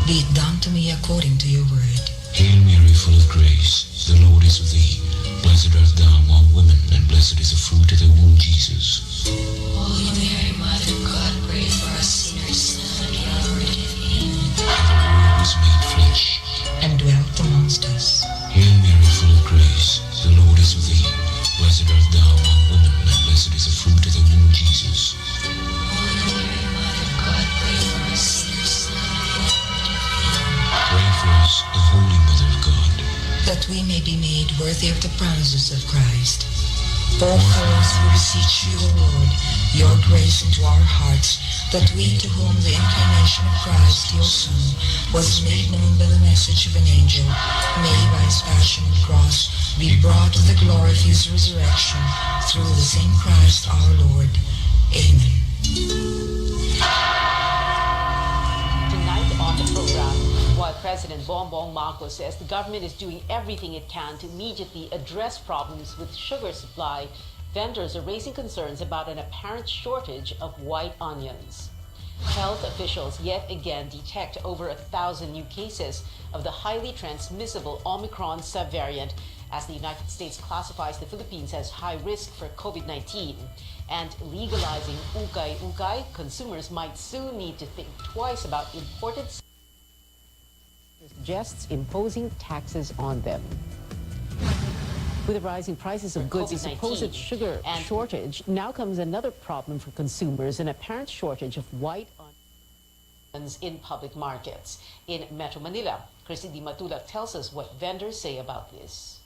Be it done to me according to your word. Hail Mary, full of grace, the Lord is with thee. Blessed art thou among women, and blessed is the fruit of thy womb, Jesus. Holy Mary, Mother of God, pray for us sinners, now and at the hour of death. Amen. And the Word was made flesh, And dwelt amongst us. Hail Mary, full of grace, the Lord is with thee. Blessed art thou among women, and blessed is the fruit of thy womb, Jesus. Holy Mary, Mother of God, pray for us sinners, now and at the hour of death. Pray for us, O Holy Mother of God. That we may be made worthy of the promises of Christ. Pour forth, we beseech you, O Lord, your grace into our hearts, that we, to whom the incarnation of Christ, your Son, was made known by the message of an angel, may by his passion and cross be brought to the glory of his resurrection, through the same Christ our Lord. Amen. Tonight on the program, while President Bongbong Marcos says the government is doing everything it can to immediately address problems with sugar supply, vendors are raising concerns about an apparent shortage of white onions. Health officials yet again detect over 1,000 new cases of the highly transmissible Omicron subvariant as the United States classifies the Philippines as high risk for COVID-19. And legalizing ukay-ukay, consumers might soon need to think twice about imported suggests imposing taxes on them. With the rising prices of goods and supposed sugar shortage, now comes another problem for consumers, an apparent shortage of white onions in public markets. In Metro Manila, Christy Di Matulak tells us what vendors say about this.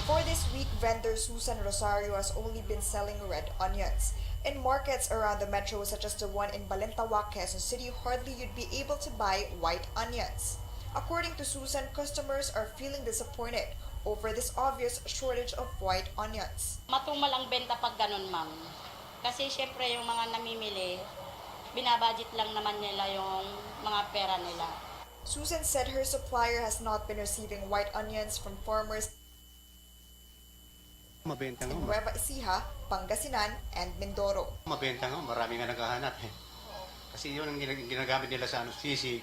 For this week, vendor Susan Rosario has only been selling red onions. In markets around the metro, such as the one in Balintawak, Quezon City, hardly you'd be able to buy white onions. According to Susan, customers are feeling disappointed over this obvious shortage of white onions. Matumal ang benta pag ganun, ma'am. Kasi syempre yung mga namimili, binabudget lang naman nila yung mga pera nila. Susan said her supplier has not been receiving white onions from farmers Mabenta in nga. Nueva Ecija, Pangasinan, and Mindoro. Mabenta nga, marami nga naghahanap eh. Kasi yun ang ginagamit nila sa sisig.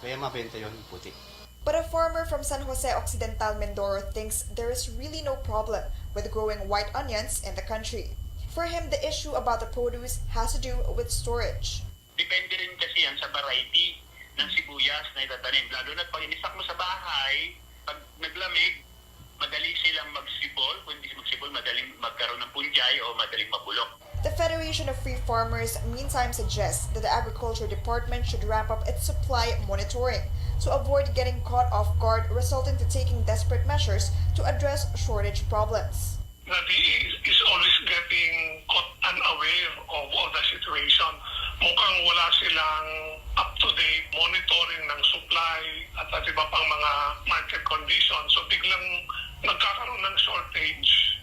Kaya mabenta yun, puti. But a farmer from San Jose Occidental, Mindoro thinks there is really no problem with growing white onions in the country. For him, the issue about the produce has to do with storage. Depende rin kasi yan sa variety ng sibuyas na itatanim. Lalo na pag inisak mo sa bahay, pag naglamig, madali silang magsibol. Kung hindi magsibol, madaling magkaroon ng punjay o madaling mabulok. The Federation of Free Farmers meantime suggests that the Agriculture Department should ramp up its supply monitoring to avoid getting caught off guard, resulting to taking desperate measures to address shortage problems. The DA is always getting caught unaware of all the situation. Mukhang wala silang up-to-date monitoring ng supply at iba pang mga market conditions. So biglang nagkakaroon ng shortage.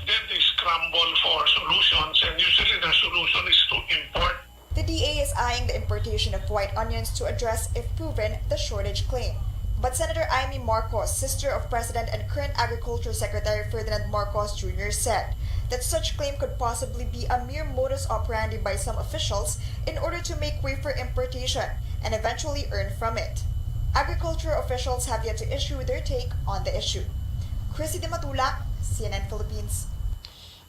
Then they scramble for solutions, and usually the solution is to import. The DA is eyeing the importation of white onions to address, if proven, the shortage claim. But Senator Amy Marcos, sister of President and current Agriculture Secretary Ferdinand Marcos Jr., said that such claim could possibly be a mere modus operandi by some officials in order to make way for importation and eventually earn from it. Agriculture officials have yet to issue their take on the issue. Christy Di Matulak, CNN Philippines.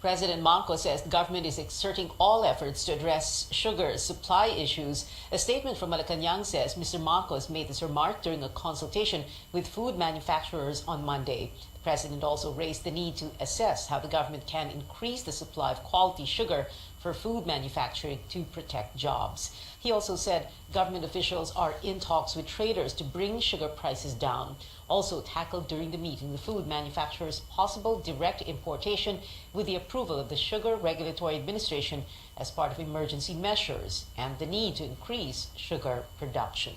President Marcos says the government is exerting all efforts to address sugar supply issues. A statement from Malacanang says Mr. Marcos made this remark during a consultation with food manufacturers on Monday. The president also raised the need to assess how the government can increase the supply of quality sugar for food manufacturing to protect jobs. He also said government officials are in talks with traders to bring sugar prices down. Also tackled during the meeting the food manufacturers' possible direct importation with the approval of the Sugar Regulatory Administration as part of emergency measures and the need to increase sugar production.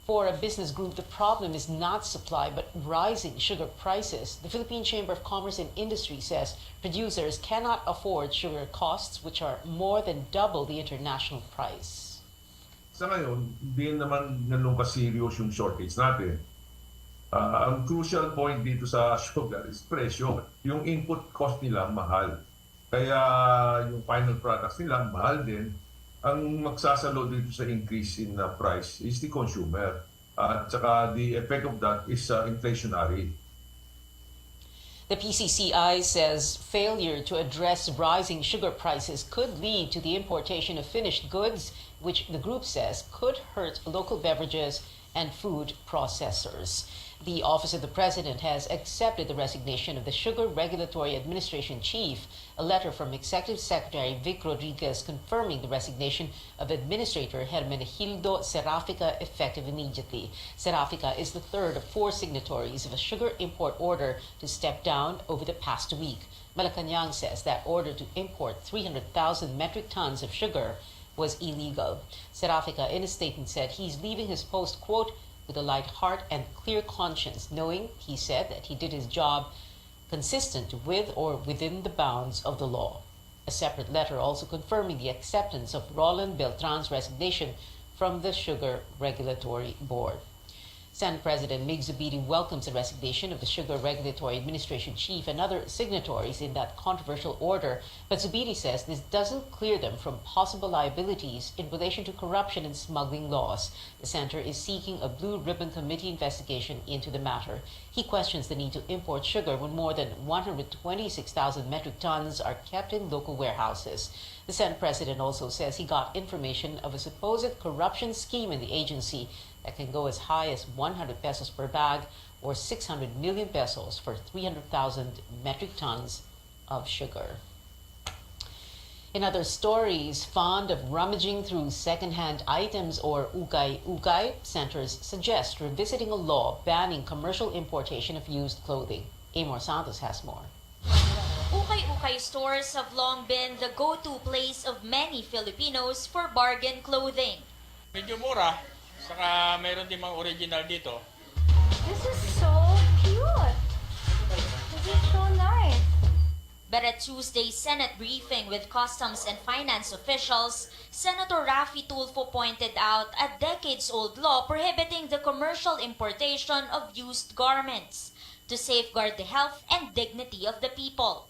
For a business group, the problem is not supply but rising sugar prices. The Philippine Chamber of Commerce and Industry says producers cannot afford sugar costs which are more than double the international price. Sa ngayon, hindi naman ganun ka-serious yung shortage natin. Ang crucial point dito sa sugar is presyo. Yung input cost nila mahal. Kaya yung final products nila mahal din. ang magsasalo dito sa increase in price is the consumer. At saka the effect of that is inflationary. The PCCI says failure to address rising sugar prices could lead to the importation of finished goods, which the group says could hurt local beverages and food processors. The Office of the President has accepted the resignation of the Sugar Regulatory Administration Chief, a letter from Executive Secretary Vic Rodriguez confirming the resignation of Administrator Hermenegildo Serafica effective immediately. Serafica is the third of 4 signatories of a sugar import order to step down over the past week. Malacanang says that order to import 300,000 metric tons of sugar was illegal. Serafica, in a statement, said he's leaving his post, quote, with a light heart and clear conscience, knowing, he said, that he did his job consistent with or within the bounds of the law. A separate letter also confirming the acceptance of Roland Beltran's resignation from the Sugar Regulatory Board. Senate President Mig Zubiri welcomes the resignation of the Sugar Regulatory Administration Chief and other signatories in that controversial order, but Zubiri says this doesn't clear them from possible liabilities in relation to corruption and smuggling laws. The center is seeking a Blue Ribbon Committee investigation into the matter. He questions the need to import sugar when more than 126,000 metric tons are kept in local warehouses. The Senate President also says he got information of a supposed corruption scheme in the agency that can go as high as 100 pesos per bag or 600 million pesos for 300,000 metric tons of sugar. In other stories, fond of rummaging through second-hand items or ukay-ukay, centers suggest revisiting a law banning commercial importation of used clothing. Amor Santos has more. Ukay-ukay stores have long been the go-to place of many Filipinos for bargain clothing. Medyo mura. Saka mayroon din mga original dito. This is so cute. This is so nice. But at Tuesday's Senate briefing with Customs and Finance officials, Senator Raffy Tulfo pointed out a decades-old law prohibiting the commercial importation of used garments to safeguard the health and dignity of the people.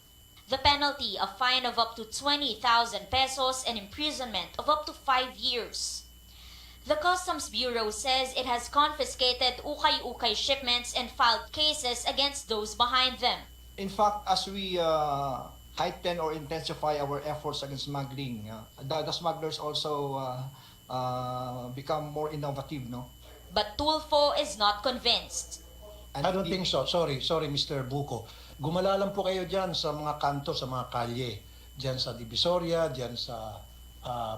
The penalty, a fine of up to 20,000 pesos and imprisonment of up to 5 years. The Customs Bureau says it has confiscated ukay-ukay shipments and filed cases against those behind them. In fact, as we heighten or intensify our efforts against smuggling, the smugglers also become more innovative, no? But Tulfo is not convinced. I don't think so. Sorry, Mr. Buko. Gumala lang po kayo dyan sa mga kanto, sa mga kalye. Dyan sa Divisoria, dyan sa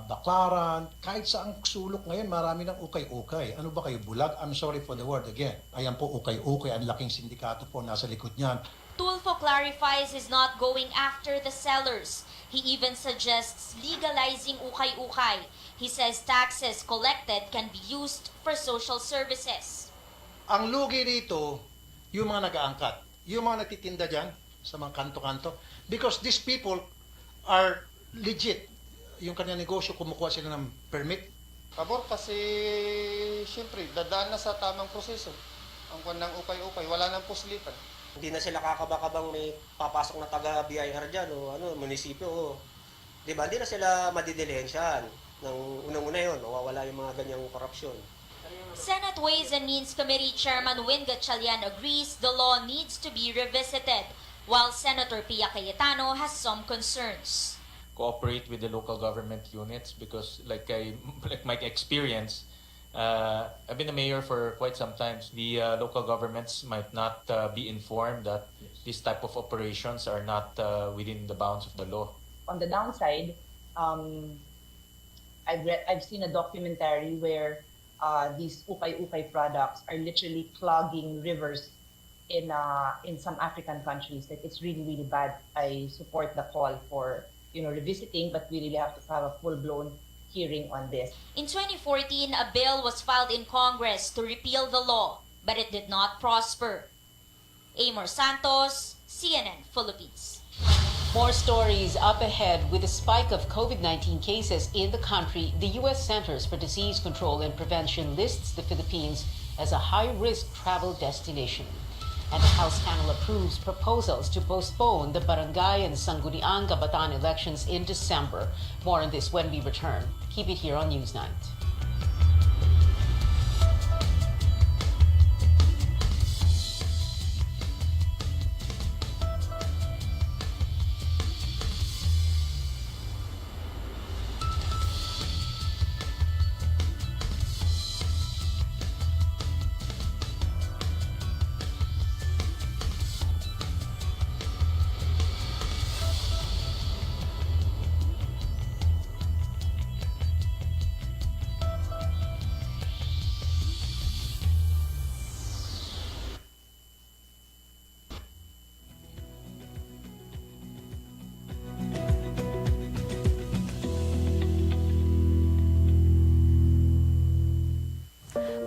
Baclaran, kahit sa ang sulok ngayon, marami ng ukay-ukay. Ano ba kayo, bulag? I'm sorry for the word again. Ayan po, ukay-ukay. Ang laking sindikato po nasa likod niyan. Tulfo clarifies he's not going after the sellers. He even suggests legalizing ukay-ukay. He says taxes collected can be used for social services. Ang lugi rito, yung mga nag-aangkat, yung mga nagtitinda dyan sa mga kanto-kanto, because these people are legit. Yung kanyang negosyo, kumukuha sila ng permit. Pabor kasi, siyempre, dadaan na sa tamang proseso. Ang kanyang ukay-ukay, wala nang puslitan. Hindi na sila kakabakabang may papasok na taga-BIR dyan o munisipyo. O. Diba? Hindi na sila madidilihensyahan. Unang-una yun, mawawala yung mga ganyang korupsyon. Senate Ways and Means Committee Chairman Win Gatchalian agrees the law needs to be revisited, while Senator Pia Cayetano has some concerns. Cooperate with the local government units because like my experience, I've been a mayor for quite some time. The local governments might not be informed that this type of operations are not within the bounds of the law. On the downside, I've seen a documentary where these ukay-ukay products are literally clogging rivers in some African countries. Like, it's really, really bad. I support the call for revisiting, but we really have to have a full-blown hearing on this. In 2014, a bill was filed in Congress to repeal the law, but it did not prosper. Amor Santos, CNN Philippines. More stories up ahead. With a spike of COVID-19 cases in the country, the U.S. Centers for Disease Control and Prevention lists the Philippines as a high-risk travel destination. And the House panel approves proposals to postpone the barangay and Sangguniang Kabataan elections in December. More on this when we return. Keep it here on Newsnight.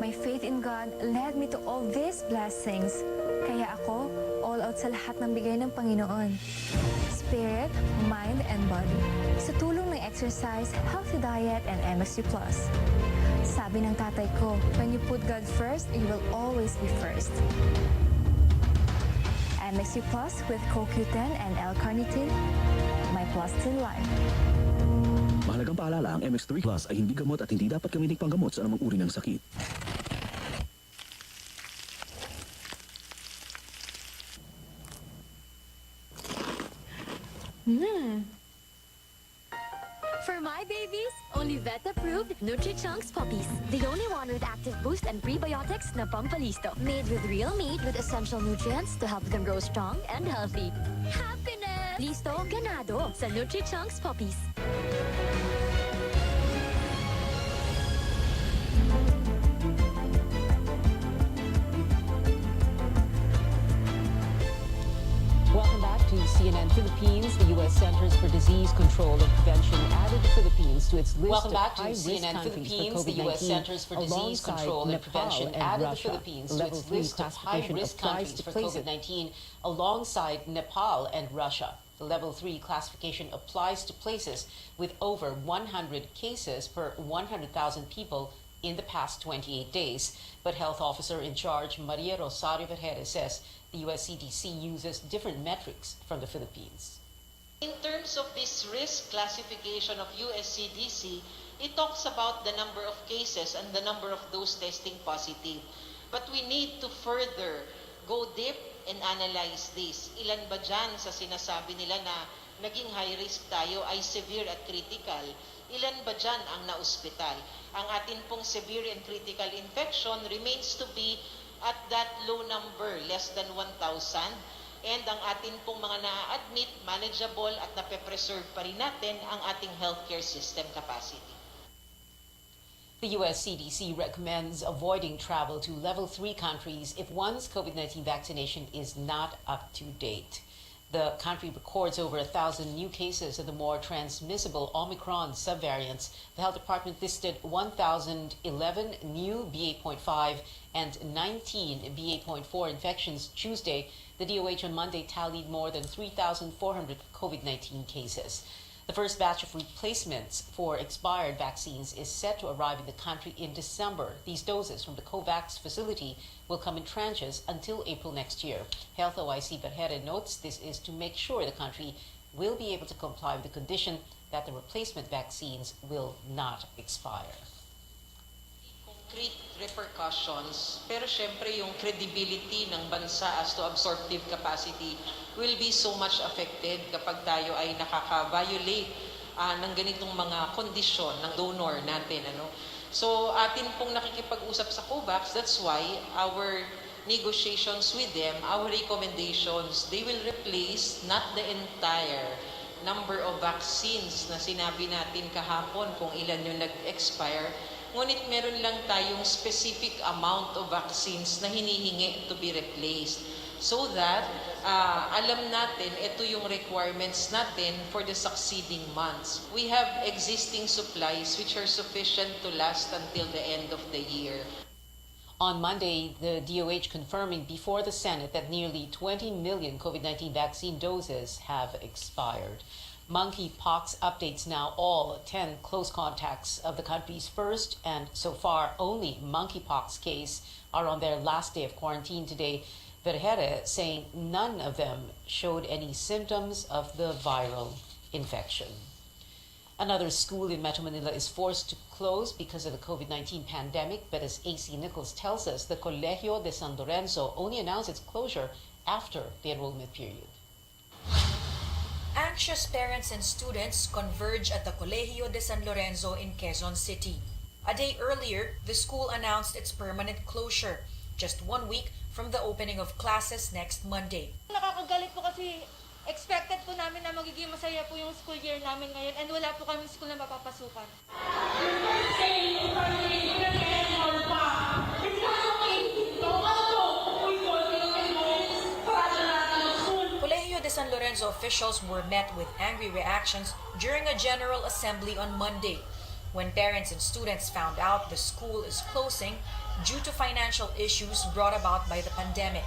My faith in God led me to all these blessings. Kaya ako, all out sa lahat ng bigay ng Panginoon. Spirit, mind, and body. Sa tulong ng exercise, healthy diet, and MSU+. Sabi ng tatay ko, when you put God first, you will always be first. MSU+ with CoQ10 and L-carnitine, my plus in life. Mahalagang paalala, ang MX3 Plus ay hindi gamot at hindi dapat gamiting panggamot sa anumang uri ng sakit. For my babies, only vet-approved Nutri-Chunks puppies. The only one with active boost and prebiotics na pampalisto. Made with real meat with essential nutrients to help them grow strong and healthy. Happiness! Listo, ganado sa Nutri-Chunks puppies. Welcome back to CNN Philippines. The U.S. Centers for Disease Control and Prevention added the Philippines to its list Welcome of back to high-risk CNN countries Philippines. for The COVID-19. U.S. Centers for Disease Control and Prevention added the Philippines to its list of high-risk countries for COVID-19 alongside Nepal and Russia. The Level 3 classification applies to places with over 100 cases per 100,000 people in the past 28 days. But Health Officer in charge Maria Rosario Vergere says the U.S. CDC uses different metrics from the Philippines. In terms of this risk classification of US CDC, it talks about the number of cases and the number of those testing positive. But we need to further go deep and analyze this. Ilan ba dyan sa sinasabi nila na naging high risk tayo ay severe at critical? Ilan ba dyan ang na-ospital? Ang atin pong severe and critical infection remains to be at that low number, less than 1,000. And ang atin pong mga na-admit, manageable at nape-preserve pa rin natin ang ating healthcare system capacity. The U.S. CDC recommends avoiding travel to Level 3 countries if one's COVID-19 vaccination is not up to date. The country records over 1,000 new cases of the more transmissible Omicron subvariants. The health department listed 1,011 new BA.5 and 19 BA.4 infections Tuesday. The DOH on Monday tallied more than 3,400 COVID-19 cases. The first batch of replacements for expired vaccines is set to arrive in the country in December. These doses from the COVAX facility will come in tranches until April next year. Health OIC Vergere notes this is to make sure the country will be able to comply with the condition that the replacement vaccines will not expire. Concrete repercussions, pero syempre yung credibility ng bansa as to absorptive capacity will be so much affected kapag tayo ay nakaka-violate ng ganitong mga kondisyon ng donor natin. So atin pong nakikipag-usap sa COVAX, that's why our negotiations with them, our recommendations, they will replace not the entire number of vaccines na sinabi natin kahapon kung ilan yung nag-expire, ngunit meron lang tayong specific amount of vaccines na hinihingi to be replaced. So that, alam natin, ito yung requirements natin for the succeeding months. We have existing supplies which are sufficient to last until the end of the year. On Monday, the DOH confirming before the Senate that nearly 20 million COVID-19 vaccine doses have expired. Monkeypox updates now all 10 close contacts of the country's first and so far only monkeypox case are on their last day of quarantine today. Vergere saying none of them showed any symptoms of the viral infection. Another school in Metro Manila is forced to close because of the COVID-19 pandemic, but as AC Nichols tells us, the Colegio de San Lorenzo only announced its closure after the enrollment period. Anxious parents and students converge at the Colegio de San Lorenzo in Quezon City. A day earlier, the school announced its permanent closure, just 1 week from the opening of classes next Monday. Nakakagalit po kasi expected po namin na magiging masaya po yung school year namin ngayon and wala po kaming school na mapapasukan. Colegio de San Lorenzo officials were met with angry reactions during a general assembly on Monday, when parents and students found out the school is closing due to financial issues brought about by the pandemic.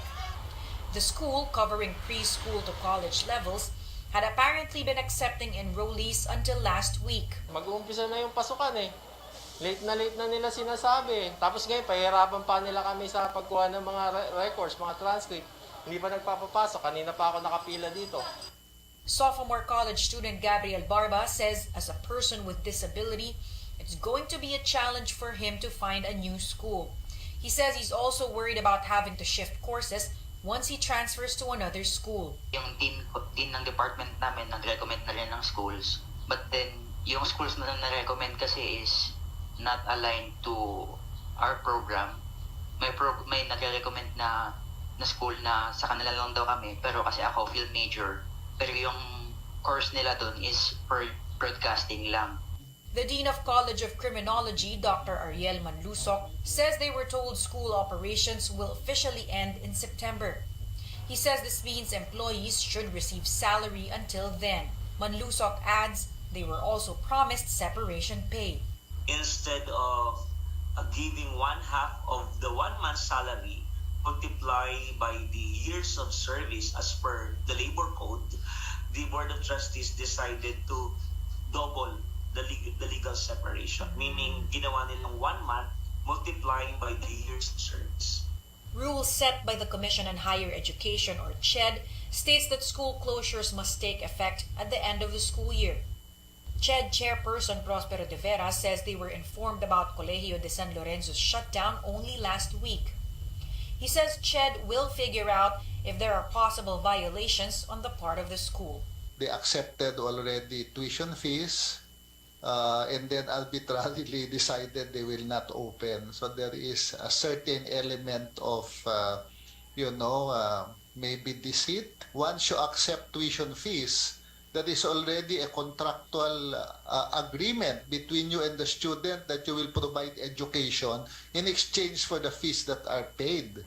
The school, covering preschool to college levels, had apparently been accepting enrollees until last week. Mag-uumpisa na yung pasukan eh. Late na nila sinasabi. Tapos ngayon, pahirapan pa nila kami sa pagkuha ng mga records, mga transcript. Hindi pa nagpapapasok. Kanina pa ako nakapila dito. Sophomore college student Gabriel Barba says as a person with disability, it's going to be a challenge for him to find a new school. He says he's also worried about having to shift courses once he transfers to another school. Yung dean ng department namin nag-recommend na rin ng schools. But then, yung schools na na-recommend kasi is not aligned to our program. May nag-recommend na school na sa kanila lang daw kami. Pero kasi ako, film major. Pero yung course nila doon is broadcasting lang. The Dean of College of Criminology, Dr. Ariel Manlusok, says they were told school operations will officially end in September. He says this means employees should receive salary until then. Manlusok adds they were also promised separation pay. Instead of giving 1/2 of the 1 month's salary, multiply by the years of service as per the labor code, the Board of Trustees decided to double the legal separation, meaning ginawa nilang 1 month multiplying by the years of service. Rules set by the Commission on Higher Education, or CHED, states that school closures must take effect at the end of the school year. CHED chairperson Prospero de Vera says they were informed about Colegio de San Lorenzo's shutdown only last week. He says CHED will figure out if there are possible violations on the part of the school. They accepted already tuition fees, and then arbitrarily decided they will not open. So there is a certain element of, maybe deceit. Once you accept tuition fees, that is already a contractual agreement between you and the student that you will provide education in exchange for the fees that are paid.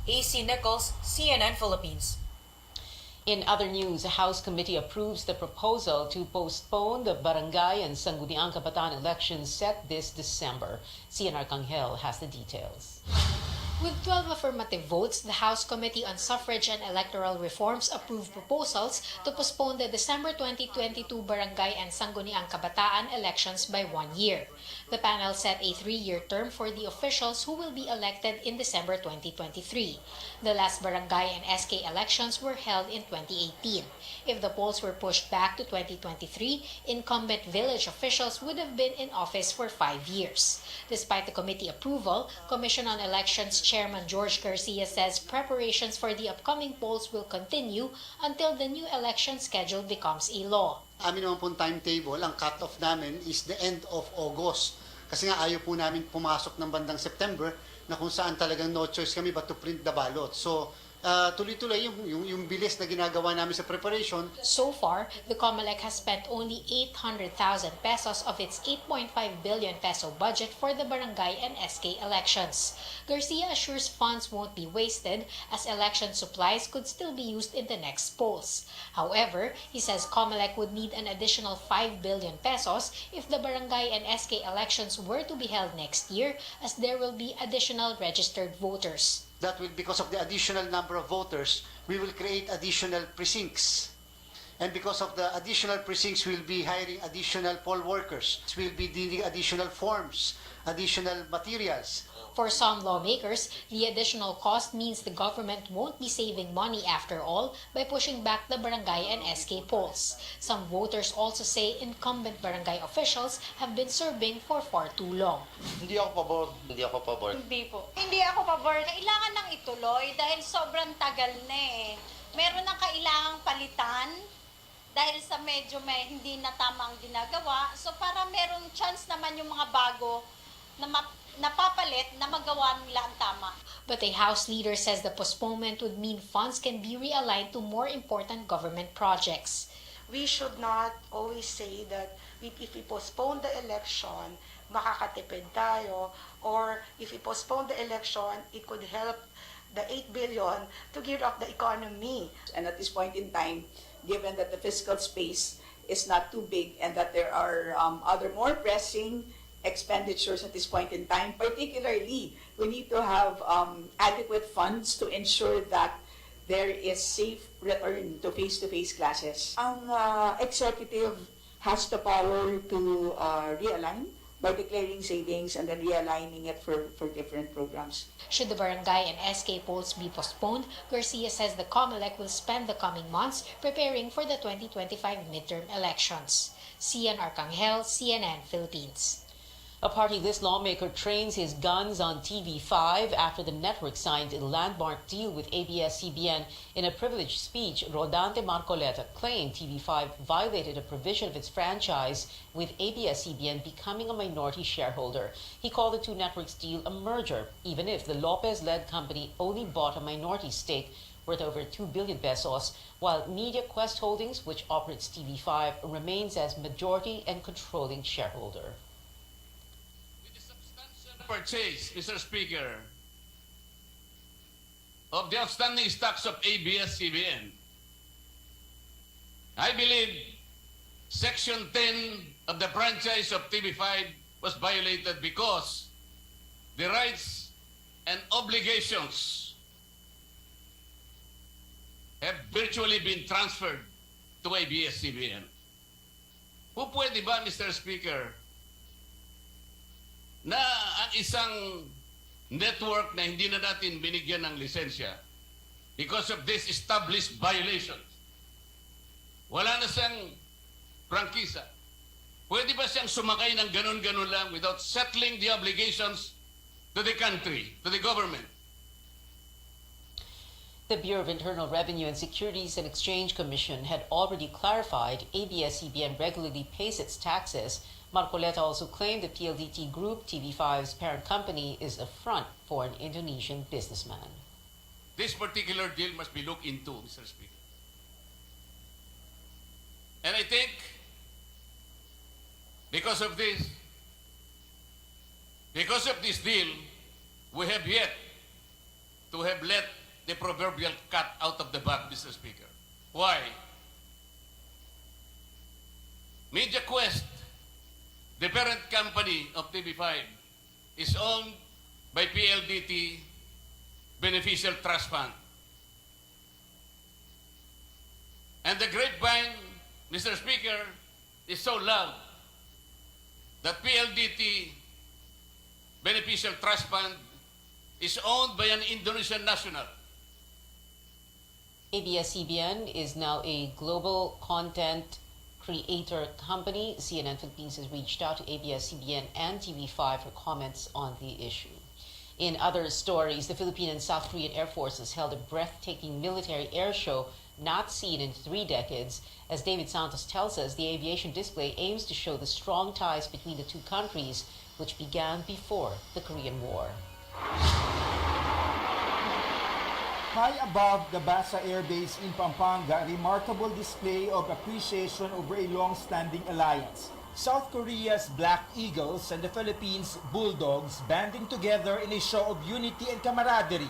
AC Nichols, CNN Philippines. In other news, the House Committee approves the proposal to postpone the Barangay and Sangguniang Kabataan elections set this December. CNR Kanghel has the details. With 12 affirmative votes, the House Committee on Suffrage and Electoral Reforms approved proposals to postpone the December 2022 Barangay and Sangguniang Kabataan elections by 1 year. The panel set a 3-year term for the officials who will be elected in December 2023. The last Barangay and SK elections were held in 2018. If the polls were pushed back to 2023, incumbent village officials would have been in office for 5 years. Despite the committee approval, Commission on Elections Chairman George Garcia says preparations for the upcoming polls will continue until the new election schedule becomes a law. Amin naman pong timetable, ang cut-off namin is the end of August. Kasi nga ayaw po namin pumasok ng bandang September na kung saan talagang no choice kami but to print the ballot. So, tuloy-tuloy yung bilis na ginagawa namin sa preparation. So far, the COMELEC has spent only 800,000 pesos of its 8.5 billion peso budget for the barangay and SK elections. Garcia assures funds won't be wasted as election supplies could still be used in the next polls. However, he says COMELEC would need an additional 5 billion pesos if the barangay and SK elections were to be held next year, as there will be additional registered voters. That will, because of the additional number of voters, we will create additional precincts. And because of the additional precincts, we'll be hiring additional poll workers. We'll be needing additional forms, additional materials. For some lawmakers, the additional cost means the government won't be saving money after all by pushing back the barangay and SK polls. Some voters also say incumbent barangay officials have been serving for far too long. Hindi ako pabor. Hindi ako pabor. Hindi po. Hindi ako pabor. Kailangan nang ituloy dahil sobrang tagal na eh. Meron nang kailangang palitan dahil sa medyo may hindi na tama ang ginagawa. So para merong chance naman yung mga bago na napapalit na magawa nila ang tama. But a House leader says the postponement would mean funds can be realigned to more important government projects. We should not always say that if we postpone the election, makakatipid tayo, or if we postpone the election, it could help the 8 billion to gear up the economy. And at this point in time, given that the fiscal space is not too big and that there are other more pressing expenditures at this point in time, particularly we need to have adequate funds to ensure that there is safe return to face-to-face classes. Ang executive has the power to realign by declaring savings and then realigning it for different programs. Should the barangay and SK polls be postponed, Garcia says the COMELEC will spend the coming months preparing for the 2025 midterm elections. Cian Arcangel, CNN Philippines. A party list lawmaker trains his guns on TV5 after the network signed a landmark deal with ABS-CBN. In a privileged speech, Rodante Marcoleta claimed TV5 violated a provision of its franchise, with ABS-CBN becoming a minority shareholder. He called the two networks deal a merger, even if the Lopez-led company only bought a minority stake worth over 2 billion pesos, while Media Quest Holdings, which operates TV5, remains as majority and controlling shareholder. Purchase, Mr. Speaker, of the outstanding stocks of ABS-CBN. I believe Section 10 of the franchise of TV5 was violated because the rights and obligations have virtually been transferred to ABS-CBN. Kung pwede ba, Mr. Speaker, na ang isang network na hindi na natin binigyan ng lisensya because of this established violations, wala na siyang prangkisa. Pwede ba siyang sumakay ng ganun-ganun lang without settling the obligations to the country, to the government? The Bureau of Internal Revenue and Securities and Exchange Commission had already clarified ABS-CBN regularly pays its taxes. Marcoleta also claimed the PLDT Group, TV5's parent company, is a front for an Indonesian businessman. This particular deal must be looked into, Mr. Speaker. And I think because of this deal, we have yet to have let the proverbial cat out of the bag, Mr. Speaker. Why? Media Quest, the parent company of TV5, is owned by PLDT Beneficial Trust Fund. And the grapevine, Mr. Speaker, is so loud that PLDT Beneficial Trust Fund is owned by an Indonesian national. ABS-CBN is now a global content creator company. CNN Philippines has reached out to ABS-CBN and TV5 for comments on the issue. In other stories, the Philippine and South Korean Air Forces held a breathtaking military air show not seen in 3 decades. As David Santos tells us, the aviation display aims to show the strong ties between the two countries, which began before the Korean War. High above the Basa Air Base in Pampanga, a remarkable display of appreciation over a long-standing alliance. South Korea's Black Eagles and the Philippines' Bulldogs banding together in a show of unity and camaraderie.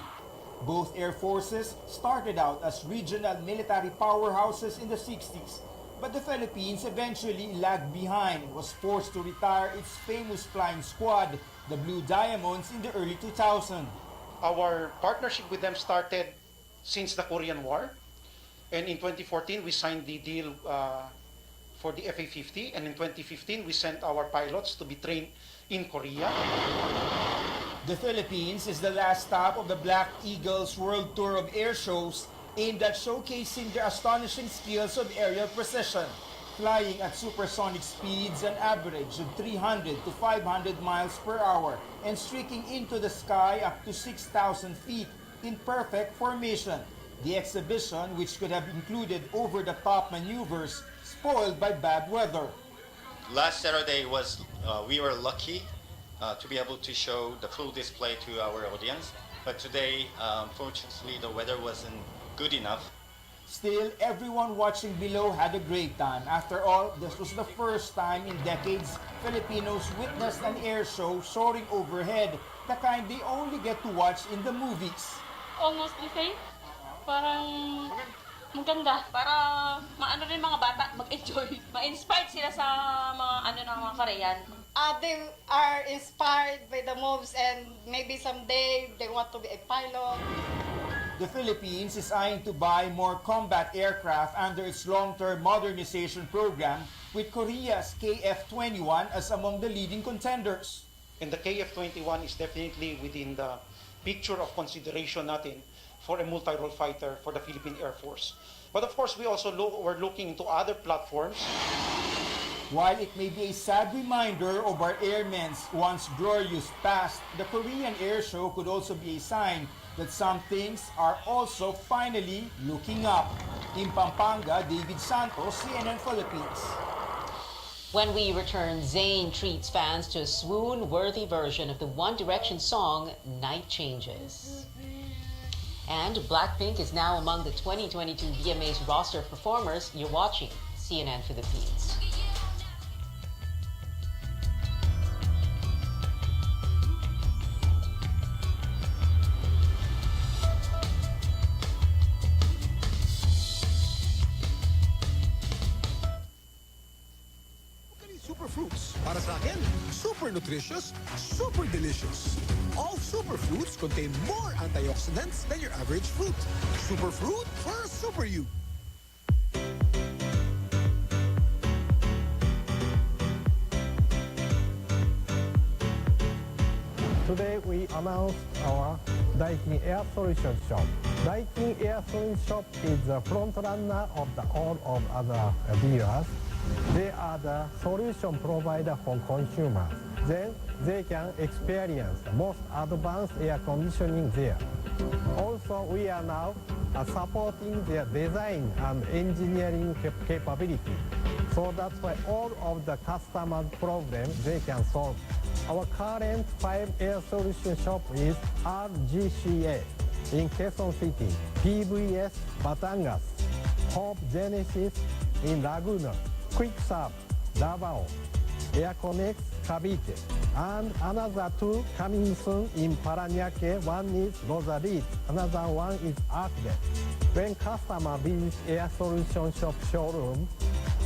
Both air forces started out as regional military powerhouses in the 60s, but the Philippines eventually lagged behind and was forced to retire its famous flying squad, the Blue Diamonds, in the early 2000s. Our partnership with them started since the Korean War. And in 2014, we signed the deal for the FA-50, and in 2015, we sent our pilots to be trained in Korea. The Philippines is the last stop of the Black Eagles World Tour of Air Shows aimed at showcasing their astonishing skills of aerial precision, flying at supersonic speeds an average of 300 to 500 miles per hour and streaking into the sky up to 6,000 feet in perfect formation. The exhibition, which could have included over-the-top maneuvers, spoiled by bad weather. Last Saturday we were lucky to be able to show the full display to our audience. But today, unfortunately, the weather wasn't good enough. Still, everyone watching below had a great time. After all, this was the first time in decades Filipinos witnessed an air show soaring overhead, the kind they only get to watch in the movies. Almost the same. Parang maganda. Para maano rin mga bata mag-enjoy. Ma-inspired sila sa mga mga Korean. They are inspired by the moves and maybe someday they want to be a pilot. The Philippines is eyeing to buy more combat aircraft under its long-term modernization program, with Korea's KF-21 as among the leading contenders. And the KF-21 is definitely within the picture of consideration natin for a multi-role fighter for the Philippine Air Force. But of course, we're looking into other platforms. While it may be a sad reminder of our airmen's once glorious past, the Korean Air Show could also be a sign that some things are also finally looking up. In Pampanga, David Santos, CNN Philippines. When we return, Zayn treats fans to a swoon-worthy version of the One Direction song, Night Changes. And Blackpink is now among the 2022 VMA's roster of performers. You're watching CNN Philippines. Superfruits. Para sa akin, super nutritious, super delicious. All superfruits contain more antioxidants than your average fruit. Superfruit for super you. Today we announced our Daikin Air Solution Shop. Daikin Air Solution Shop is the front runner of all of other dealers. They are the solution provider for consumers. Then they can experience the most advanced air conditioning there. Also, we are now supporting their design and engineering capability. So that's why all of the customer problems they can solve. Our current 5 air solution shop is RGCA in Quezon City, PVS Batangas, Hope Genesis in Laguna, Quick Serve, Davao, Air Connect, Cavite, and another 2 coming soon in Parañaque. One is Rosarito, another one is Arcade. When customer visits Air Solution Shop showroom,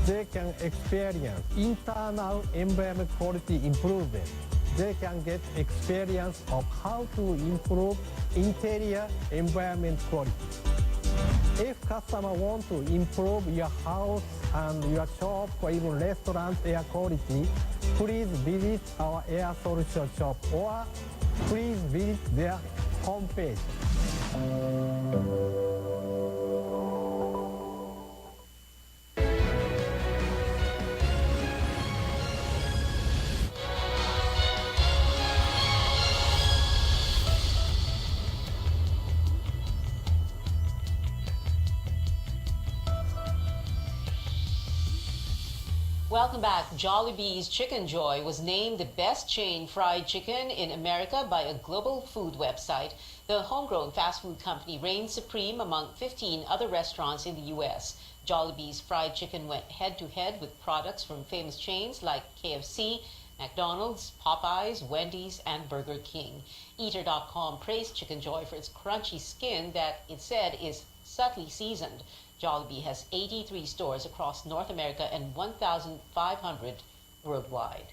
they can experience internal environment quality improvement. They can get experience of how to improve interior environment quality. If customer want to improve your house and your shop or even restaurant air quality, please visit our Air Solution Shop or please visit their homepage. Welcome back. Jollibee's Chicken Joy was named the best chain fried chicken in America by a global food website. The homegrown fast food company reigns supreme among 15 other restaurants in the U.S. Jollibee's fried chicken went head-to-head with products from famous chains like KFC, McDonald's, Popeyes, Wendy's, and Burger King. Eater.com praised Chicken Joy for its crunchy skin that it said is subtly seasoned. Jollibee has 83 stores across North America and 1,500 worldwide.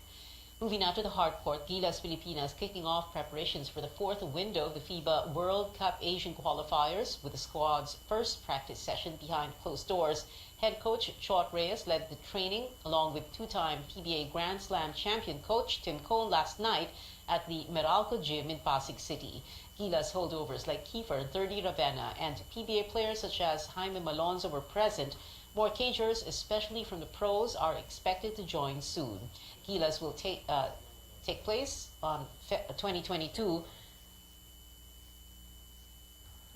Moving now to the hard court, Gilas Pilipinas kicking off preparations for the fourth window of the FIBA World Cup Asian qualifiers with the squad's first practice session behind closed doors. Head coach Chot Reyes led the training along with two-time PBA Grand Slam champion coach Tim Cone last night at the Meralco Gym in Pasig City. Gilas holdovers like Kiefer 30 Ravenna and PBA players such as Jaime Malonzo were present. More cagers, especially from the pros, are expected to join soon. Gilas will take place on 2022.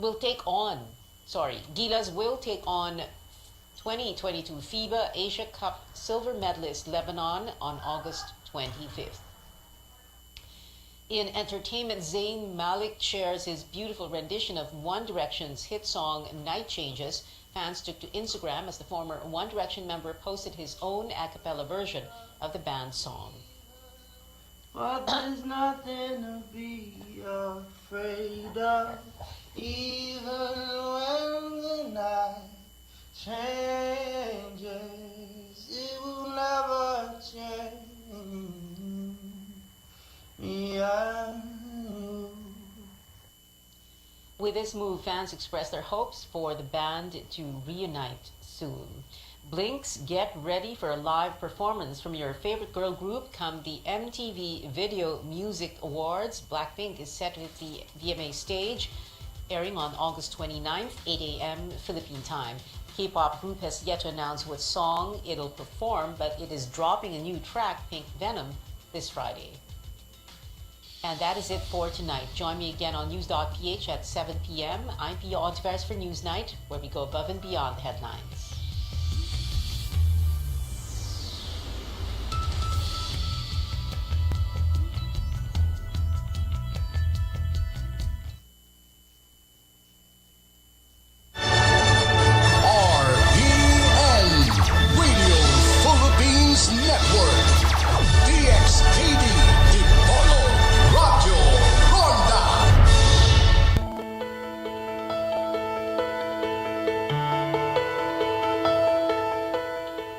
Gilas will take on 2022 FIBA Asia Cup silver medalist Lebanon on August 25th. In entertainment, Zayn Malik shares his beautiful rendition of One Direction's hit song Night Changes. Fans took to Instagram as the former One Direction member posted his own a cappella version of the band's song. But there's nothing to be afraid of, even when the night changes, it will never change me and you. With this move, fans expressed their hopes for the band to reunite soon. Blinks, get ready for a live performance from your favorite girl group come the MTV Video Music Awards. Blackpink is set with the VMA stage, airing on August 29th, 8 a.m. Philippine time. K-pop group has yet to announce what song it'll perform, but it is dropping a new track, Pink Venom, this Friday. And that is it for tonight. Join me again on news.ph at 7 p.m. I'm Pia Ontiveros for Newsnight, where we go above and beyond the headlines.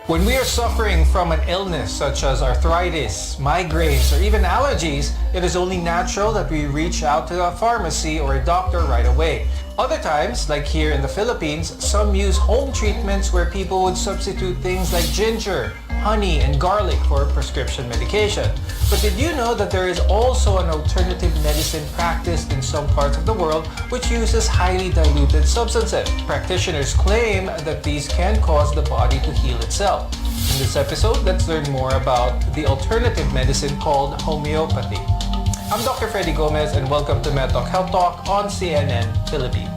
When we are suffering from an illness such as arthritis, migraines, or even allergies, it is only natural that we reach out to a pharmacy or a doctor right away. Other times, like here in the Philippines, some use home treatments where people would substitute things like ginger, honey, and garlic for prescription medication. But did you know that there is also an alternative medicine practiced in some parts of the world which uses highly diluted substances? Practitioners claim that these can cause the body to heal itself. In this episode, let's learn more about the alternative medicine called homeopathy. I'm Dr. Freddy Gomez and welcome to MedTalk Health Talk on CNN Philippines.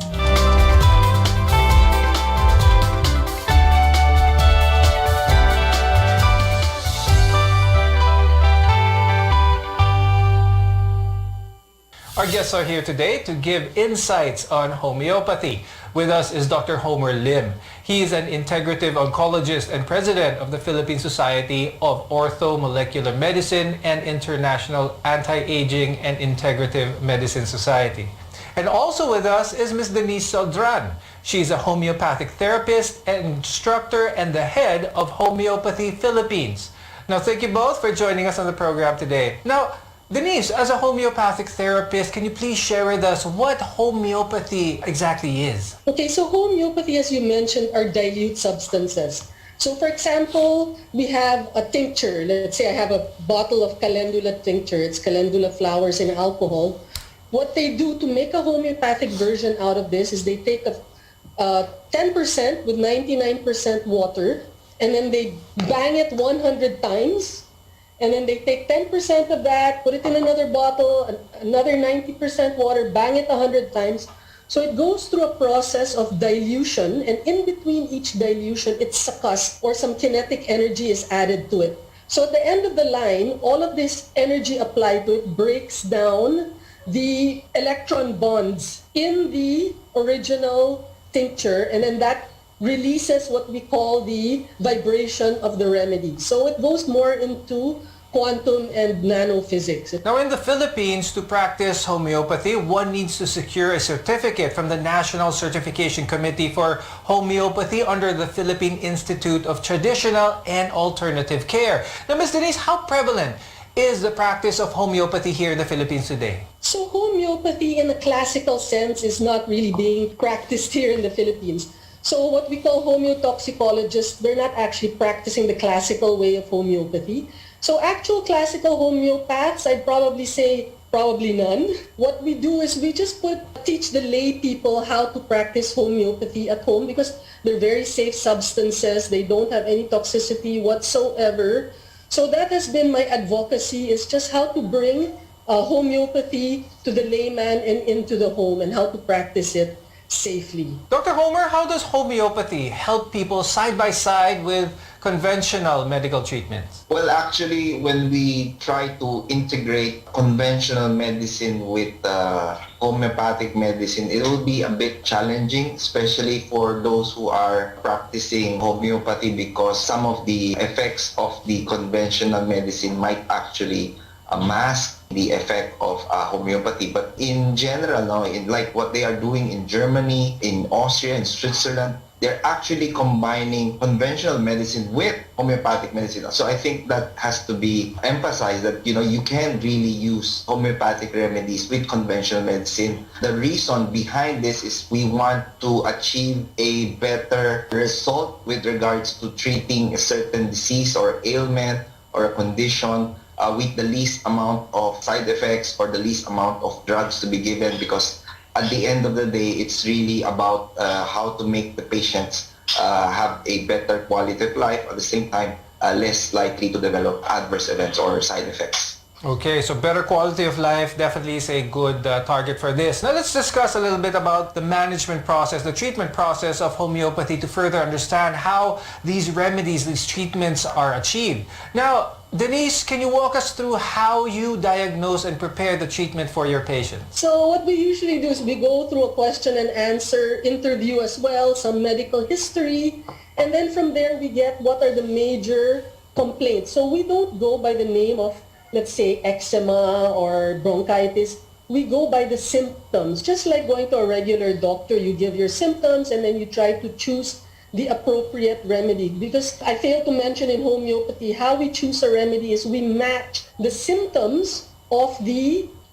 Our guests are here today to give insights on homeopathy. With us is Dr. Homer Lim. He is an integrative oncologist and president of the Philippine Society of Orthomolecular Medicine and International Anti-Aging and Integrative Medicine Society. And also with us is Ms. Denise Saldran. She's a homeopathic therapist and instructor and the head of Homeopathy Philippines. Now, thank you both for joining us on the program today. Now, Denise, as a homeopathic therapist, can you please share with us what homeopathy exactly is? Okay, so homeopathy, as you mentioned, are dilute substances. So for example, we have a tincture. Let's say I have a bottle of calendula tincture. It's calendula flowers in alcohol. What they do to make a homeopathic version out of this is they take a 10% with 99% water, and then they bang it 100 times. And then they take 10% of that, put it in another bottle, another 90% water, bang it 100 times. So it goes through a process of dilution, and in between each dilution, it's succussed or some kinetic energy is added to it. So at the end of the line, all of this energy applied to it breaks down the electron bonds in the original tincture, and then that releases what we call the vibration of the remedy. So it goes more into quantum and nanophysics. Now in the Philippines, to practice homeopathy, one needs to secure a certificate from the National Certification Committee for Homeopathy under the Philippine Institute of Traditional and Alternative Care. Now, Ms. Denise, how prevalent is the practice of homeopathy here in the Philippines today? So homeopathy in a classical sense is not really being practiced here in the Philippines. So what we call homeotoxicologists, they're not actually practicing the classical way of homeopathy. So actual classical homeopaths, I'd probably say probably none. What we do is we just teach the lay people how to practice homeopathy at home because they're very safe substances. They don't have any toxicity whatsoever. So that has been my advocacy, is just how to bring homeopathy to the layman and into the home and how to practice it safely. Dr. Homer, how does homeopathy help people side by side with conventional medical treatments? Well, actually, when we try to integrate conventional medicine with homeopathic medicine, it will be a bit challenging, especially for those who are practicing homeopathy, because some of the effects of the conventional medicine might actually mask the effect of homeopathy. But in general, like what they are doing in Germany, in Austria, in Switzerland, they're actually combining conventional medicine with homeopathic medicine. So I think that has to be emphasized, that you can really use homeopathic remedies with conventional medicine. The reason behind this is we want to achieve a better result with regards to treating a certain disease or ailment or a condition with the least amount of side effects or the least amount of drugs to be given, because at the end of the day, it's really about how to make the patients have a better quality of life, at the same time less likely to develop adverse events or side effects. Okay, so better quality of life definitely is a good target for this. Now let's discuss a little bit about the management process, the treatment process of homeopathy, to further understand how these remedies, these treatments are achieved. Now, Denise, can you walk us through how you diagnose and prepare the treatment for your patients? So what we usually do is we go through a question and answer interview as well, some medical history, and then from there we get what are the major complaints. So we don't go by the name of, let's say, eczema or bronchitis. We go by the symptoms. Just like going to a regular doctor, you give your symptoms and then you try to choose the appropriate remedy. Because I failed to mention in homeopathy, how we choose a remedy is we match the symptoms of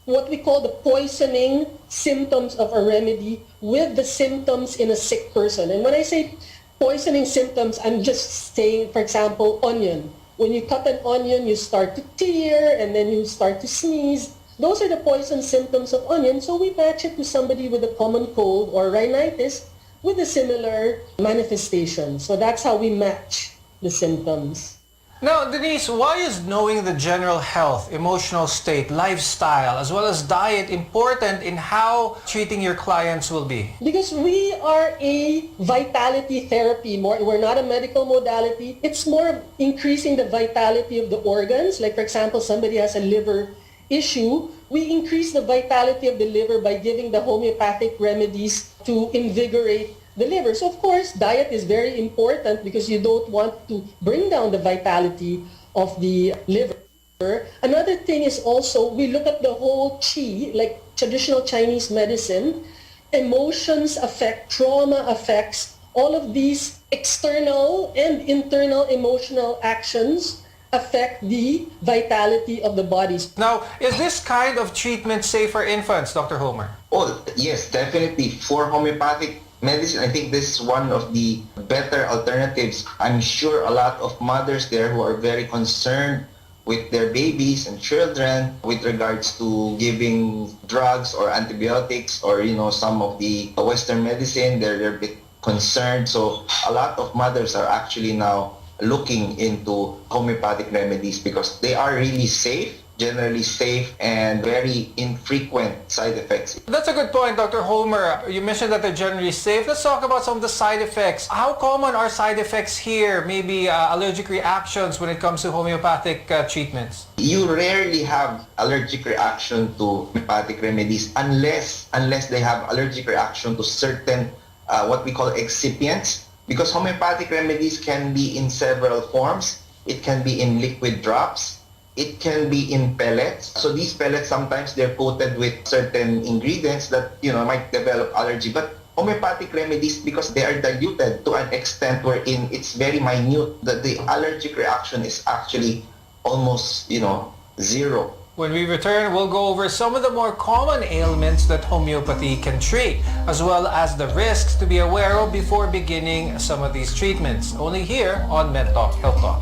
what we call the poisoning symptoms of a remedy with the symptoms in a sick person. And when I say poisoning symptoms, I'm just saying, for example, onion. When you cut an onion, you start to tear and then you start to sneeze. Those are the poison symptoms of onion. So we match it to somebody with a common cold or rhinitis with a similar manifestation. So that's how we match the symptoms. Now, Denise, why is knowing the general health, emotional state, lifestyle, as well as diet important in how treating your clients will be? Because we are a vitality therapy. We're not a medical modality. It's more of increasing the vitality of the organs. Like, for example, somebody has a liver issue. We increase the vitality of the liver by giving the homeopathic remedies to invigorate the liver. So of course, diet is very important because you don't want to bring down the vitality of the liver. Another thing is also, we look at the whole qi, like traditional Chinese medicine. Emotions affect, trauma affects, all of these external and internal emotional actions affect the vitality of the bodies. Now, is this kind of treatment safe for infants, Dr. Homer? Oh, yes, definitely. For homeopathic medicine, I think this is one of the better alternatives. I'm sure a lot of mothers there who are very concerned with their babies and children with regards to giving drugs or antibiotics or, some of the Western medicine, they're a bit concerned. So a lot of mothers are actually now looking into homeopathic remedies because they are really safe, generally safe, and very infrequent side effects. That's a good point, Dr. Homer. You mentioned that they're generally safe. Let's talk about some of the side effects. How common are side effects here? Maybe allergic reactions when it comes to homeopathic treatments? You rarely have allergic reaction to homeopathic remedies unless they have allergic reaction to certain what we call excipients. Because homeopathic remedies can be in several forms. It can be in liquid drops. It can be in pellets. So these pellets, sometimes they're coated with certain ingredients that, might develop allergy. But homeopathic remedies, because they are diluted to an extent wherein it's very minute, that the allergic reaction is actually almost, zero. When we return, we'll go over some of the more common ailments that homeopathy can treat, as well as the risks to be aware of before beginning some of these treatments. Only here on MedTalk Health Talk.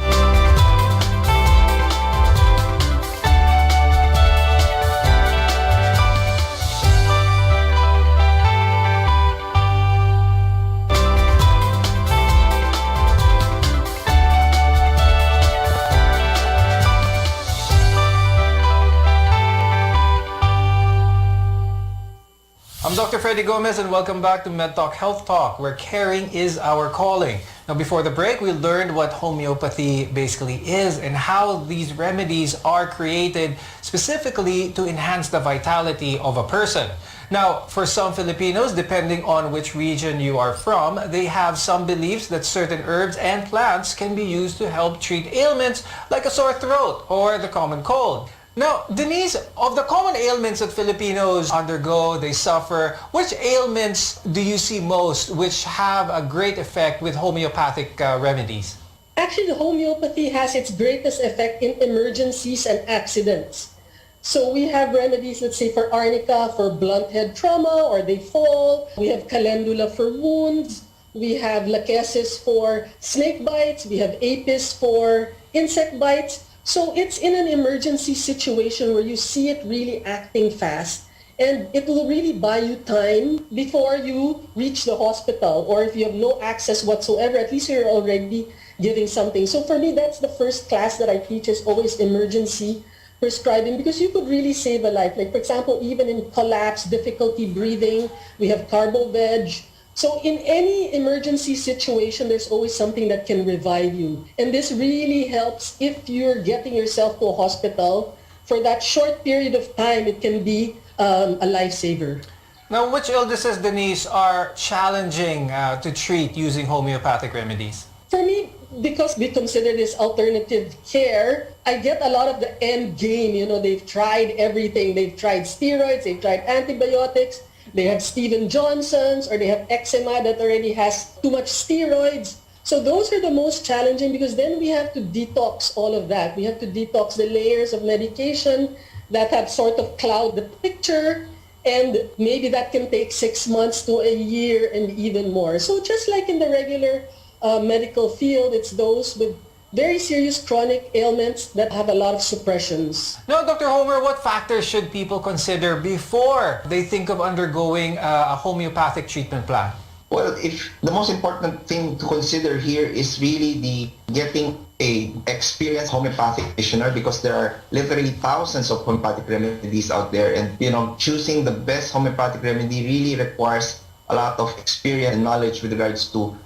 I'm Dr. Freddy Gomez and welcome back to MedTalk Health Talk, where caring is our calling. Now, before the break, we learned what homeopathy basically is and how these remedies are created specifically to enhance the vitality of a person. Now, for some Filipinos, depending on which region you are from, they have some beliefs that certain herbs and plants can be used to help treat ailments like a sore throat or the common cold. Now, Denise, of the common ailments that Filipinos undergo, they suffer, which ailments do you see most which have a great effect with homeopathic remedies? Actually, the homeopathy has its greatest effect in emergencies and accidents. So we have remedies, let's say, for arnica, for blunt head trauma, or they fall. We have calendula for wounds. We have lachesis for snake bites. We have apis for insect bites. So it's in an emergency situation where you see it really acting fast, and it will really buy you time before you reach the hospital, or if you have no access whatsoever, at least you're already giving something. So for me, that's the first class that I teach, is always emergency prescribing, because you could really save a life. Like, for example, even in collapse, difficulty breathing, we have carbo-veg. So in any emergency situation, there's always something that can revive you. And this really helps if you're getting yourself to a hospital. For that short period of time, it can be a lifesaver. Now, which illnesses, Denise, are challenging to treat using homeopathic remedies? For me, because we consider this alternative care, I get a lot of the end game. You know, they've tried everything. They've tried steroids, they've tried antibiotics. They have Steven Johnson's, or they have eczema that already has too much steroids. So those are the most challenging, because then we have to detox all of that. We have to detox the layers of medication that have sort of cloud the picture, and maybe that can take 6 months to a year and even more. So just like in the regular medical field, it's those with very serious chronic ailments that have a lot of suppressions. Now, Dr. Homer, what factors should people consider before they think of undergoing a homeopathic treatment plan? Well, if the most important thing to consider here is really the getting a experienced homeopathic practitioner, because there are literally thousands of homeopathic remedies out there, and choosing the best homeopathic remedy really requires a lot of experience and knowledge with regards to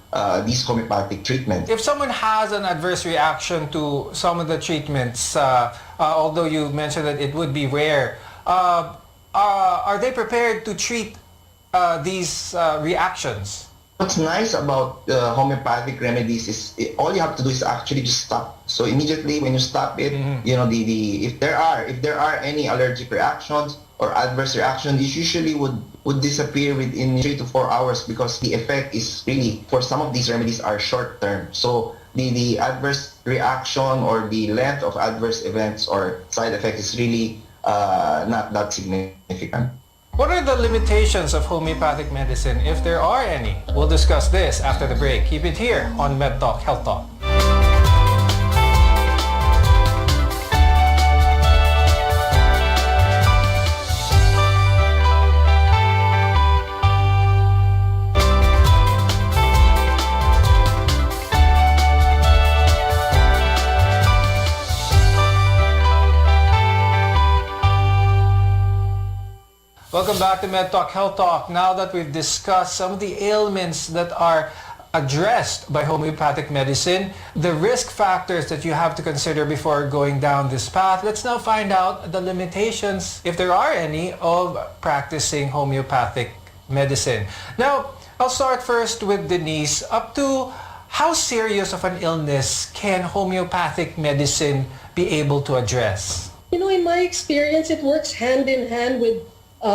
these homeopathic treatments. If someone has an adverse reaction to some of the treatments, although you mentioned that it would be rare, are they prepared to treat these reactions? What's nice about homeopathic remedies is all you have to do is actually just stop. So immediately when you stop it, if there are any allergic reactions or adverse reactions, it usually would disappear within 3 to 4 hours, because the effect is really, for some of these remedies, are short term. So the adverse reaction or the length of adverse events or side effects is really not that significant. What are the limitations of homeopathic medicine, if there are any? We'll discuss this after the break. Keep it here on MedTalk Health Talk. Welcome back to MedTalk Health Talk. Now that we've discussed some of the ailments that are addressed by homeopathic medicine, the risk factors that you have to consider before going down this path, let's now find out the limitations, if there are any, of practicing homeopathic medicine. Now, I'll start first with Denise. Up to how serious of an illness can homeopathic medicine be able to address? You know, in my experience, it works hand in hand with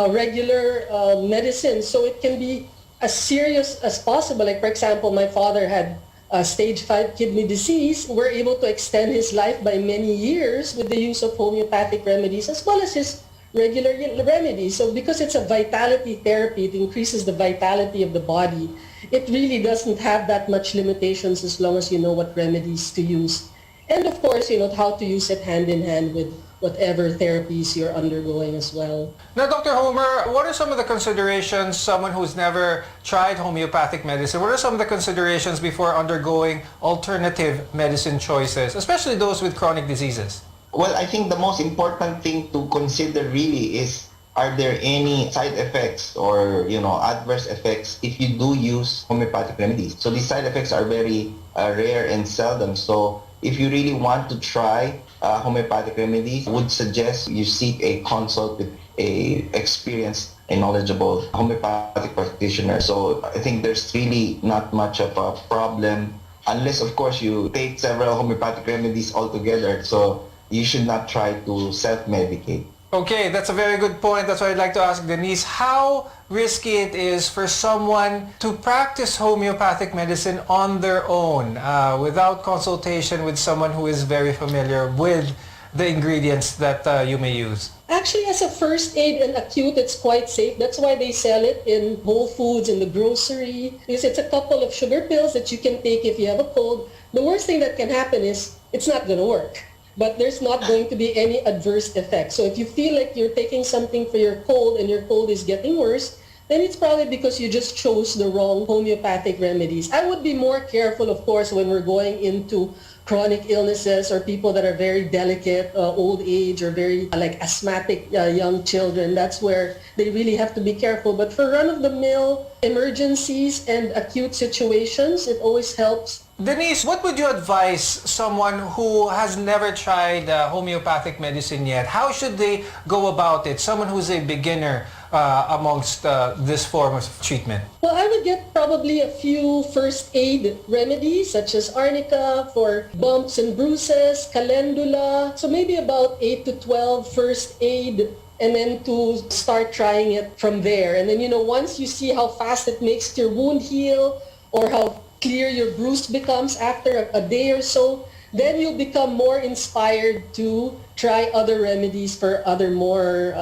regular medicine, so it can be as serious as possible. Like, for example, my father had stage 5 kidney disease, we're able to extend his life by many years with the use of homeopathic remedies as well as his regular remedies. So because it's a vitality therapy, it increases the vitality of the body. It really doesn't have that much limitations as long as you know what remedies to use. And of course, you know how to use it hand in hand with whatever therapies you're undergoing as well. Now, Dr. Homer, what are some of the considerations, someone who's never tried homeopathic medicine, what are some of the considerations before undergoing alternative medicine choices, especially those with chronic diseases? Well, I think the most important thing to consider really is, are there any side effects or, adverse effects if you do use homeopathic remedies? So these side effects are very rare and seldom. So if you really want to try homeopathic remedies, I would suggest you seek a consult with a experienced and knowledgeable homeopathic practitioner. So I think there's really not much of a problem unless, of course, you take several homeopathic remedies altogether. So you should not try to self-medicate. Okay, that's a very good point. That's why I'd like to ask Denise, how risky it is for someone to practice homeopathic medicine on their own without consultation with someone who is very familiar with the ingredients that you may use? Actually, as a first aid and acute, it's quite safe. That's why they sell it in Whole Foods, in the grocery. Because it's a couple of sugar pills that you can take if you have a cold. The worst thing that can happen is it's not going to work. But there's not going to be any adverse effects. So if you feel like you're taking something for your cold and your cold is getting worse, then it's probably because you just chose the wrong homeopathic remedies. I would be more careful, of course, when we're going into chronic illnesses or people that are very delicate, old age, or very asthmatic young children. That's where they really have to be careful. But for run-of-the-mill emergencies and acute situations, it always helps. Denise, what would you advise someone who has never tried homeopathic medicine yet? How should they go about it? Someone who's a beginner amongst this form of treatment. Well, I would get probably a few first aid remedies such as arnica for bumps and bruises, calendula. So maybe about 8 to 12 first aid, and then to start trying it from there. And then, once you see how fast it makes your wound heal or how clear your bruise becomes after a day or so, then you'll become more inspired to try other remedies for other more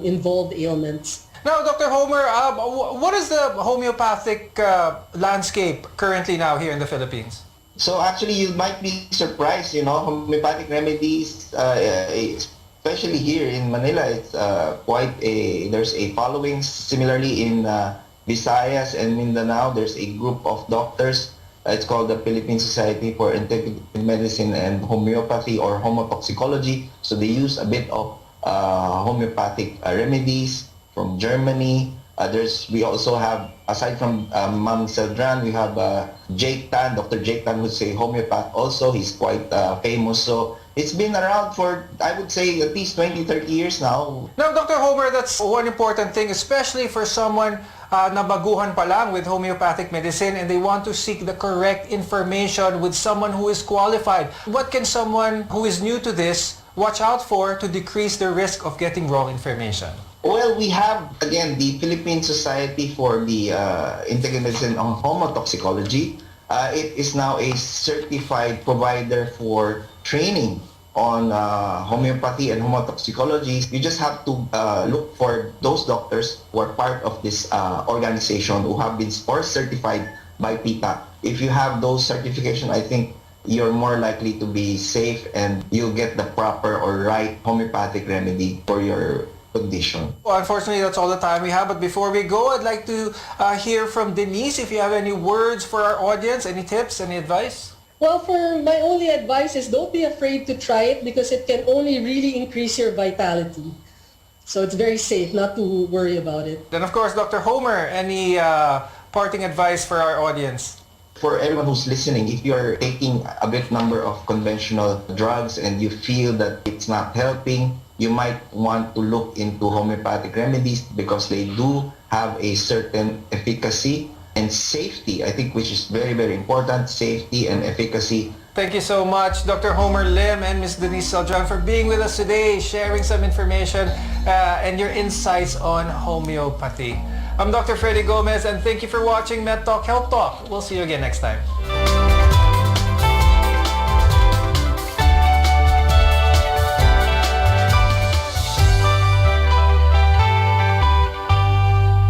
involved ailments. Now, Dr. Homer, what is the homeopathic landscape currently now here in the Philippines? So actually, you might be surprised, homeopathic remedies, especially here in Manila, it's there's a following. Similarly in Visayas and Mindanao, there's a group of doctors. It's called the Philippine Society for Integrative Medicine and Homeopathy, or homotoxicology. So they use a bit of homeopathic remedies from Germany. We also have, aside from Ma'am Seldran, we have Jake Tan, Dr. Jake Tan, who's a homeopath also. He's quite famous. So it's been around for, I would say, at least 20, 30 years now. Now, Dr. Homer, that's one important thing, especially for someone na baguhan pa lang with homeopathic medicine and they want to seek the correct information with someone who is qualified. What can someone who is new to this watch out for to decrease the risk of getting wrong information? Well, we have, again, the Philippine Society for the Integrative Medicine on Homotoxicology. It is now a certified provider for training on homeopathy and homotoxicology. You just have to look for those doctors who are part of this organization who have been certified by PITA. If you have those certifications, I think you're more likely to be safe and you'll get the proper or right homeopathic remedy for your condition. Well, unfortunately, that's all the time we have. But before we go, I'd like to hear from Denise. If you have any words for our audience, any tips, any advice? Well, for my only advice is don't be afraid to try it because it can only really increase your vitality. So it's very safe not to worry about it. Then, of course, Dr. Homer, any parting advice for our audience? For everyone who's listening, if you're taking a big number of conventional drugs and you feel that it's not helping, you might want to look into homeopathic remedies because they do have a certain efficacy and safety, I think, which is very, very important, safety and efficacy. Thank you so much, Dr. Homer Lim and Ms. Denise Seldran, for being with us today, sharing some information and your insights on homeopathy. I'm Dr. Freddy Gomez, and thank you for watching Med Talk Health Talk. We'll see you again next time.